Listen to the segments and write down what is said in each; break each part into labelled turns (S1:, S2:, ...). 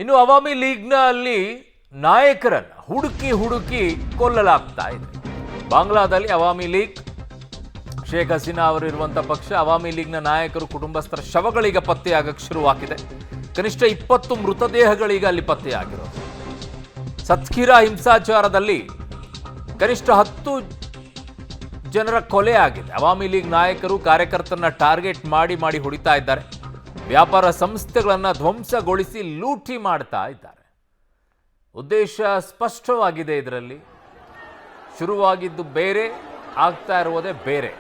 S1: ಇನ್ನು ಅವಾಮಿ ಲೀಗ್ನಲ್ಲಿ ನಾಯಕರನ್ನು ಹುಡುಕಿ ಹುಡುಕಿ ಕೊಲ್ಲಲಾಗ್ತಾ ಇದೆ. ಬಾಂಗ್ಲಾದಲ್ಲಿ ಅವಾಮಿ ಲೀಗ್, ಶೇಖ್ ಹಸೀನಾ ಅವರಿರುವಂಥ ಪಕ್ಷ, ಅವಾಮಿ ಲೀಗ್ನ ನಾಯಕರು ಕುಟುಂಬಸ್ಥರ ಶವಗಳೀಗ ಪತ್ತೆಯಾಗಕ್ಕೆ ಶುರುವಾಗಿದೆ. ಕನಿಷ್ಠ 20 ಮೃತದೇಹಗಳೀಗ ಅಲ್ಲಿ ಪತ್ತೆಯಾಗಿರೋದು. ಸತ್ಖೀರಾ ಹಿಂಸಾಚಾರದಲ್ಲಿ ಕನಿಷ್ಠ 10 ಜನರ ಕೊಲೆ ಆಗಿದೆ. ಅವಾಮಿ ಲೀಗ್ ನಾಯಕರು ಕಾರ್ಯಕರ್ತರನ್ನ ಟಾರ್ಗೆಟ್ ಮಾಡಿ ಹೊಡಿತಾ ಇದ್ದಾರೆ. ವ್ಯಾಪಾರ ಸಂಸ್ಥೆಗಳನ್ನು ಧ್ವಂಸಗೊಳಿಸಿ ಲೂಟಿ ಮಾಡ್ತಾ ಇದ್ದಾರೆ. ಉದ್ದೇಶ ಸ್ಪಷ್ಟವಾಗಿದೆ. ಇದರಲ್ಲಿ ಶುರುವಾಗಿದ್ದು ಬೇರೆ, ಆಗ್ತಾ ಇರುವುದೇ ಬೇರೆ.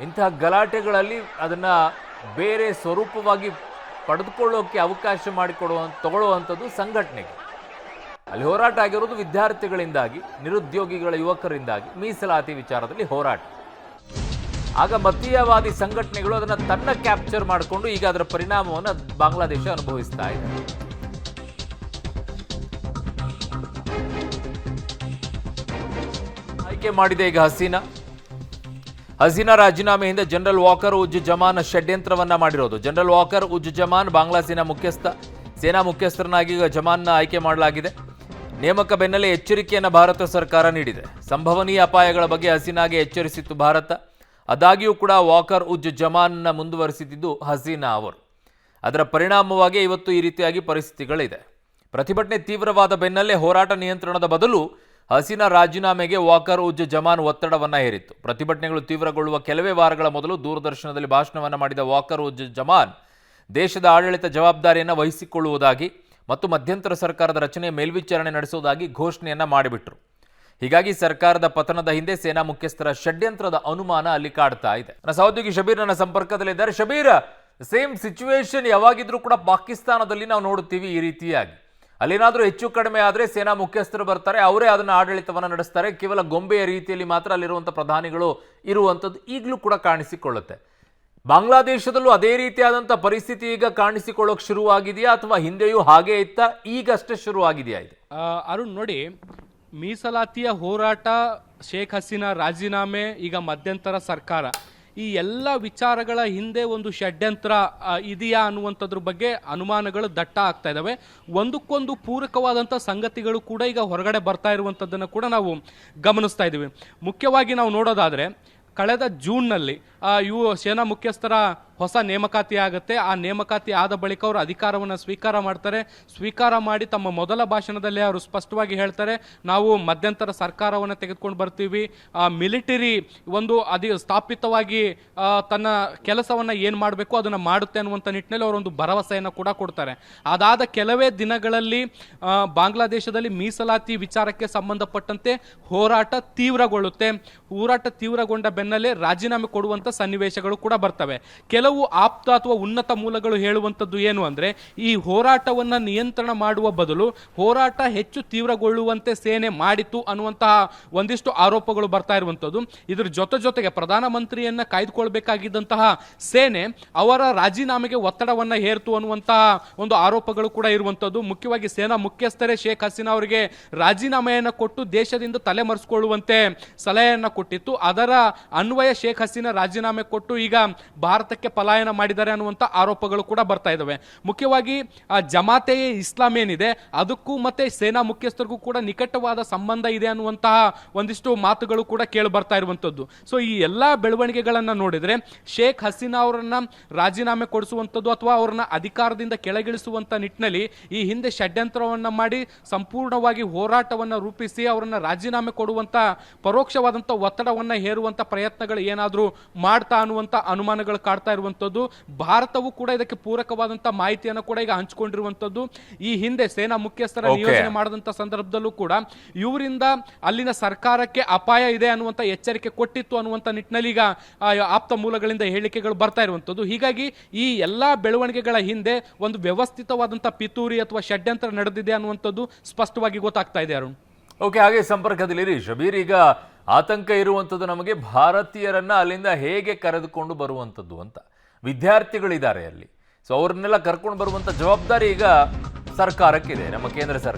S1: ಇಂತಹ ಗಲಾಟೆಗಳಲ್ಲಿ ಅದನ್ನ ಬೇರೆ ಸ್ವರೂಪವಾಗಿ ಪಡೆದುಕೊಳ್ಳೋಕೆ ಅವಕಾಶ ತಗೊಳ್ಳುವಂಥದ್ದು ಸಂಘಟನೆಗೆ. ಅಲ್ಲಿ ಹೋರಾಟ ಆಗಿರೋದು ವಿದ್ಯಾರ್ಥಿಗಳಿಂದಾಗಿ, ನಿರುದ್ಯೋಗಿಗಳ ಯುವಕರಿಂದಾಗಿ, ಮೀಸಲಾತಿ ವಿಚಾರದಲ್ಲಿ ಹೋರಾಟ. ಆಗ ಮತೀಯವಾದಿ ಸಂಘಟನೆಗಳು ಅದನ್ನು ತನ್ನ ಕ್ಯಾಪ್ಚರ್ ಮಾಡಿಕೊಂಡು ಈಗ ಅದರ ಪರಿಣಾಮವನ್ನು ಬಾಂಗ್ಲಾದೇಶ ಅನುಭವಿಸ್ತಾ ಇದೆ. ಆಯ್ಕೆ ಮಾಡಿದೆ ಈಗ ಹಸೀನಾ ರಾಜೀನಾಮೆಯಿಂದ ಜನರಲ್ ವಾಕರ್ ಉಜ್ ಜಮಾನ್ ಷಡ್ಯಂತ್ರವನ್ನ ಮಾಡಿರೋದು. ಜನರಲ್ ವಾಕರ್ ಉಜ್ ಜಮಾನ್ ಬಾಂಗ್ಲಾ ಸೇನಾ ಮುಖ್ಯಸ್ಥರನ್ನಾಗಿ ಈಗ ಜಮಾನ್ನ ಆಯ್ಕೆ ಮಾಡಲಾಗಿದೆ. ನೇಮಕ ಬೆನ್ನಲ್ಲೇ ಎಚ್ಚರಿಕೆಯನ್ನು ಭಾರತ ಸರ್ಕಾರ ನೀಡಿದೆ. ಸಂಭವನೀಯ ಅಪಾಯಗಳ ಬಗ್ಗೆ ಹಸೀನಾಗೆ ಎಚ್ಚರಿಸಿತ್ತು ಭಾರತ. ಆದಾಗ್ಯೂ ಕೂಡ ವಾಕರ್ ಉಜ್ ಜಮಾನ್ನ ಮುಂದುವರಿಸಿದ್ದು ಹಸೀನಾ ಅವರು. ಅದರ ಪರಿಣಾಮವಾಗಿ ಇವತ್ತು ಈ ರೀತಿಯಾಗಿ ಪರಿಸ್ಥಿತಿಗಳಿದೆ. ಪ್ರತಿಭಟನೆ ತೀವ್ರವಾದ ಬೆನ್ನಲ್ಲೇ ಹೋರಾಟ ನಿಯಂತ್ರಣದ ಬದಲು ಹಸೀನಾ ರಾಜೀನಾಮೆಗೆ ವಾಕರ್ ಉಜ್ ಜಮಾನ್ ಒತ್ತಡವನ್ನು ಹೇರಿತ್ತು. ಪ್ರತಿಭಟನೆಗಳು ತೀವ್ರಗೊಳ್ಳುವ ಕೆಲವೇ ವಾರಗಳ ಮೊದಲು ದೂರದರ್ಶನದಲ್ಲಿ ಭಾಷಣವನ್ನು ಮಾಡಿದ ವಾಕರ್ ಉಜ್ ಜಮಾನ್ ದೇಶದ ಆಡಳಿತ ಜವಾಬ್ದಾರಿಯನ್ನು ವಹಿಸಿಕೊಳ್ಳುವುದಾಗಿ ಮತ್ತು ಮಧ್ಯಂತರ ಸರ್ಕಾರದ ರಚನೆ ಮೇಲ್ವಿಚಾರಣೆ ನಡೆಸುವುದಾಗಿ ಘೋಷಣೆಯನ್ನ ಮಾಡಿಬಿಟ್ರು. ಹೀಗಾಗಿ ಸರ್ಕಾರದ ಪತನದ ಹಿಂದೆ ಸೇನಾ ಮುಖ್ಯಸ್ಥರ ಷಡ್ಯಂತ್ರದ ಅನುಮಾನ ಅಲ್ಲಿ ಕಾಡ್ತಾ ಇದೆ. ನನ್ನ ಸಹೋದ್ಯೋಗಿ ಶಬೀರ್ ನನ್ನ ಸಂಪರ್ಕದಲ್ಲಿದ್ದಾರೆ. ಶಬೀರ್, ಸೇಮ್ ಸಿಚುವೇಶನ್ ಯಾವಾಗಿದ್ರೂ ಕೂಡ ಪಾಕಿಸ್ತಾನದಲ್ಲಿ ನಾವು ನೋಡುತ್ತೀವಿ. ಈ ರೀತಿಯಾಗಿ ಅಲ್ಲೇನಾದರೂ ಹೆಚ್ಚು ಕಡಿಮೆ ಆದರೆ ಸೇನಾ ಮುಖ್ಯಸ್ಥರು ಬರ್ತಾರೆ, ಅವರೇ ಅದನ್ನು ಆಡಳಿತವನ್ನು ನಡೆಸ್ತಾರೆ. ಕೇವಲ ಗೊಂಬೆಯ ರೀತಿಯಲ್ಲಿ ಮಾತ್ರ ಅಲ್ಲಿರುವಂಥ ಪ್ರಧಾನಿಗಳು ಇರುವಂಥದ್ದು ಈಗಲೂ ಕೂಡ ಕಾಣಿಸಿಕೊಳ್ಳುತ್ತೆ. ಬಾಂಗ್ಲಾದೇಶದಲ್ಲೂ ಅದೇ ರೀತಿಯಾದಂಥ ಪರಿಸ್ಥಿತಿ ಈಗ ಕಾಣಿಸಿಕೊಳ್ಳೋಕೆ ಶುರುವಾಗಿದೆಯಾ, ಅಥವಾ ಹಿಂದೆಯೂ ಹಾಗೆ ಇತ್ತಾ, ಈಗಷ್ಟೇ ಶುರುವಾಗಿದೆಯಾ ಇದು?
S2: ಅರುಣ್ ನೋಡಿ, ಮೀಸಲಾತಿಯ ಹೋರಾಟ, ಶೇಖ್ ಹಸೀನಾ ರಾಜೀನಾಮೆ, ಈಗ ಮಧ್ಯಂತರ ಸರ್ಕಾರ, ಈ ಎಲ್ಲ ವಿಚಾರಗಳ ಹಿಂದೆ ಒಂದು ಷಡ್ಯಂತ್ರ ಇದೆಯಾ ಅನ್ನುವಂಥದ್ರ ಬಗ್ಗೆ ಅನುಮಾನಗಳು ದಟ್ಟ ಆಗ್ತಾ ಇದ್ದಾವೆ. ಒಂದಕ್ಕೊಂದು ಪೂರಕವಾದಂಥ ಸಂಗತಿಗಳು ಕೂಡ ಈಗ ಹೊರಗಡೆ ಬರ್ತಾ ಇರುವಂಥದ್ದನ್ನು ಕೂಡ ನಾವು ಗಮನಿಸ್ತಾ ಇದ್ದೀವಿ. ಮುಖ್ಯವಾಗಿ ನಾವು ನೋಡೋದಾದರೆ ಕಳೆದ ಜೂನ್ನಲ್ಲಿ ಸೇನಾ ಮುಖ್ಯಸ್ಥರ ಹೊಸ ನೇಮಕಾತಿ ಆಗುತ್ತೆ. ಆ ನೇಮಕಾತಿ ಆದ ಬಳಿಕ ಅವರು ಅಧಿಕಾರವನ್ನು ಸ್ವೀಕಾರ ಮಾಡ್ತಾರೆ. ಸ್ವೀಕಾರ ಮಾಡಿ ತಮ್ಮ ಮೊದಲ ಭಾಷಣದಲ್ಲಿ ಅವರು ಸ್ಪಷ್ಟವಾಗಿ ಹೇಳ್ತಾರೆ, ನಾವು ಮಧ್ಯಂತರ ಸರ್ಕಾರವನ್ನು ತೆಗೆದುಕೊಂಡು ಬರ್ತೀವಿ, ಮಿಲಿಟರಿ ಒಂದು ಸ್ಥಾಪಿತವಾಗಿ ತನ್ನ ಕೆಲಸವನ್ನು ಏನು ಮಾಡಬೇಕು ಅದನ್ನು ಮಾಡುತ್ತೆ ಅನ್ನುವಂಥ ನಿಟ್ಟಿನಲ್ಲಿ ಅವರೊಂದು ಭರವಸೆಯನ್ನು ಕೂಡ ಕೊಡ್ತಾರೆ. ಅದಾದ ಕೆಲವೇ ದಿನಗಳಲ್ಲಿ ಬಾಂಗ್ಲಾದೇಶದಲ್ಲಿ ಮೀಸಲಾತಿ ವಿಚಾರಕ್ಕೆ ಸಂಬಂಧಪಟ್ಟಂತೆ ಹೋರಾಟ ತೀವ್ರಗೊಳ್ಳುತ್ತೆ. ಹೋರಾಟ ತೀವ್ರಗೊಂಡ ಬೆನ್ನಲ್ಲೇ ರಾಜೀನಾಮೆ ಕೊಡುವಂಥ ಸನ್ನಿವೇಶಗಳು ಕೂಡ ಬರ್ತವೆ. ಕೆಲವು ಆಪ್ತ ಅಥವಾ ಉನ್ನತ ಮೂಲಗಳು ಹೇಳುವಂಥದ್ದು ಏನು ಅಂದರೆ, ಈ ಹೋರಾಟವನ್ನು ನಿಯಂತ್ರಣ ಮಾಡುವ ಬದಲು ಹೋರಾಟ ಹೆಚ್ಚು ತೀವ್ರಗೊಳ್ಳುವಂತೆ ಸೇನೆ ಮಾಡಿತು ಅನ್ನುವಂತಹ ಒಂದಿಷ್ಟು ಆರೋಪಗಳು ಬರ್ತಾ ಇರುವಂಥದ್ದು. ಇದ್ರ ಜೊತೆಗೆ ಪ್ರಧಾನಮಂತ್ರಿಯನ್ನ ಕಾಯ್ದುಕೊಳ್ಬೇಕಾಗಿದ್ದಂತಹ ಸೇನೆ ಅವರ ರಾಜೀನಾಮೆಗೆ ಒತ್ತಡವನ್ನು ಹೇರ್ತು ಅನ್ನುವಂತಹ ಒಂದು ಆರೋಪಗಳು ಕೂಡ ಇರುವಂಥದ್ದು. ಮುಖ್ಯವಾಗಿ ಸೇನಾ ಮುಖ್ಯಸ್ಥರೇ ಶೇಖ್ ಹಸೀನಾ ಅವರಿಗೆ ರಾಜೀನಾಮೆಯನ್ನು ಕೊಟ್ಟು ದೇಶದಿಂದ ತಲೆಮರೆಸಿಕೊಳ್ಳುವಂತೆ ಸಲಹೆಯನ್ನು ಕೊಟ್ಟಿತ್ತು. ಅದರ ಅನ್ವಯ ಶೇಖ್ ಹಸೀನಾ ರಾಜೀನಾಮೆ ಕೊಟ್ಟು ಈಗ ಭಾರತಕ್ಕೆ ಪಲಾಯನ ಮಾಡಿದ್ದಾರೆ ಅನ್ನುವಂಥ ಆರೋಪಗಳು ಕೂಡ ಬರ್ತಾ ಇದ್ದಾವೆ. ಮುಖ್ಯವಾಗಿ ಜಮಾತೆ ಇಸ್ಲಾಂ ಏನಿದೆ ಅದಕ್ಕೂ ಮತ್ತೆ ಸೇನಾ ಮುಖ್ಯಸ್ಥರಿಗೂ ಕೂಡ ನಿಕಟವಾದ ಸಂಬಂಧ ಇದೆ ಅನ್ನುವಂತಹ ಒಂದಿಷ್ಟು ಮಾತುಗಳು ಕೂಡ ಕೇಳಿ ಬರ್ತಾ ಇರುವಂಥದ್ದು. ಸೊ ಈ ಎಲ್ಲ ಬೆಳವಣಿಗೆಗಳನ್ನು ನೋಡಿದರೆ ಶೇಖ್ ಹಸೀನಾ ಅವರನ್ನ ರಾಜೀನಾಮೆ ಕೊಡಿಸುವಂಥದ್ದು ಅಥವಾ ಅವರನ್ನ ಅಧಿಕಾರದಿಂದ ಕೆಳಗಿಳಿಸುವಂಥ ನಿಟ್ಟಿನಲ್ಲಿ ಈ ಹಿಂದೆ ಷಡ್ಯಂತ್ರವನ್ನು ಮಾಡಿ ಸಂಪೂರ್ಣವಾಗಿ ಹೋರಾಟವನ್ನು ರೂಪಿಸಿ ಅವರನ್ನ ರಾಜೀನಾಮೆ ಕೊಡುವಂಥ ಪರೋಕ್ಷವಾದಂಥ ಒತ್ತಡವನ್ನು ಹೇರುವಂಥ ಪ್ರಯತ್ನಗಳು ಏನಾದರೂ ಮಾಡ್ತಾ ಅನ್ನುವಂಥ ಅನುಮಾನಗಳು ಕಾಡ್ತಾ ಇರುವಂಥದ್ದು. ಭಾರತವು ಕೂಡ ಇದಕ್ಕೆ ಪೂರಕವಾದಂಥ ಮಾಹಿತಿಯನ್ನು ಕೂಡ ಈಗ ಹಂಚಿಕೊಂಡಿರುವಂಥದ್ದು. ಈ ಹಿಂದೆ ಸೇನಾ ಮುಖ್ಯಸ್ಥರ ನಿಯೋಜನೆ ಮಾಡಿದಂಥ ಸಂದರ್ಭದಲ್ಲೂ ಕೂಡ ಇವರಿಂದ ಅಲ್ಲಿನ ಸರ್ಕಾರಕ್ಕೆ ಅಪಾಯ ಇದೆ ಅನ್ನುವಂಥ ಎಚ್ಚರಿಕೆ ಕೊಟ್ಟಿತ್ತು ಅನ್ನುವಂಥ ನಿಟ್ಟಿನಲ್ಲಿ ಈಗ ಆಪ್ತ ಮೂಲಗಳಿಂದ ಹೇಳಿಕೆಗಳು ಬರ್ತಾ ಇರುವಂಥದ್ದು. ಹೀಗಾಗಿ ಈ ಎಲ್ಲಾ ಬೆಳವಣಿಗೆಗಳ ಹಿಂದೆ ಒಂದು ವ್ಯವಸ್ಥಿತವಾದಂಥ ಪಿತೂರಿ ಅಥವಾ ಷಡ್ಯಂತ್ರ ನಡೆದಿದೆ ಅನ್ನುವಂಥದ್ದು ಸ್ಪಷ್ಟವಾಗಿ ಗೊತ್ತಾಗ್ತಾ ಇದೆ. ಅರುಣ್,
S1: ಓಕೆ, ಹಾಗೆ ಸಂಪರ್ಕದಲ್ಲಿರಿ ಶಬೀರ್. ಈಗ ಆತಂಕ ಇರುವಂಥದ್ದು ನಮಗೆ ಭಾರತೀಯರನ್ನ ಅಲ್ಲಿಂದ ಹೇಗೆ ಕರೆದುಕೊಂಡು ಬರುವಂಥದ್ದು ಅಂತ. ವಿದ್ಯಾರ್ಥಿಗಳಿದ್ದಾರೆ ಅಲ್ಲಿ, ಸೊ ಅವ್ರನ್ನೆಲ್ಲ ಕರ್ಕೊಂಡು ಬರುವಂಥ ಜವಾಬ್ದಾರಿ ಈಗ ಸರ್ಕಾರಕ್ಕಿದೆ, ನಮ್ಮ ಕೇಂದ್ರ ಸರ್ಕಾರ.